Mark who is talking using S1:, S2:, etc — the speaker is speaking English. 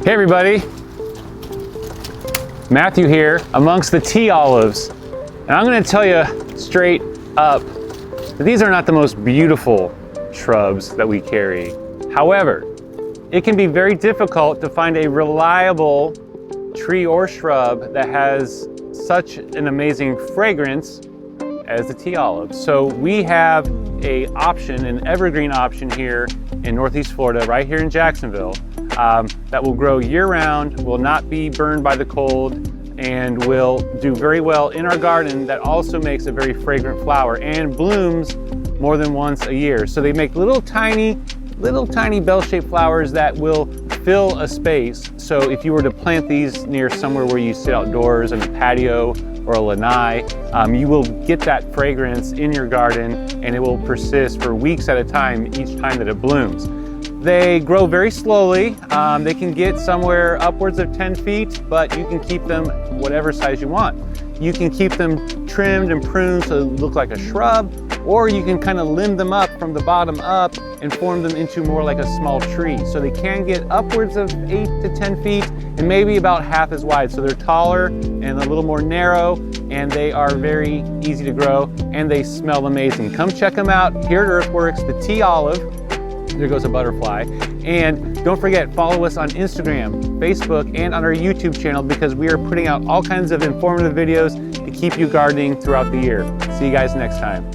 S1: Hey everybody, Matthew here amongst the tea olives, and I'm going to tell you straight up that these are not the most beautiful shrubs that we carry. However, it can be very difficult to find a reliable tree or shrub that has such an amazing fragrance as the tea olive. So we have an evergreen option here in Northeast Florida, right here in Jacksonville, that will grow year-round, will not be burned by the cold, and will do very well in our garden. That also makes a very fragrant flower and blooms more than once a year. So they make little tiny bell-shaped flowers that will fill a space. So if you were to plant these near somewhere where you sit outdoors in a patio or a lanai, you will get that fragrance in your garden, and it will persist for weeks at a time each time that it blooms. They grow very slowly. They can get somewhere upwards of 10 feet, but you can keep them whatever size you want. You can keep them trimmed and pruned so they look like a shrub, or you can kind of limb them up from the bottom up and form them into more like a small tree. So they can get upwards of 8 to 10 feet and maybe about half as wide. So they're taller and a little more narrow, and they are very easy to grow, and they smell amazing. Come check them out here at Earthworks, the tea olive. There goes a butterfly. And don't forget, follow us on Instagram, Facebook, and on our YouTube channel, because we are putting out all kinds of informative videos to keep you gardening throughout the year. See you guys next time.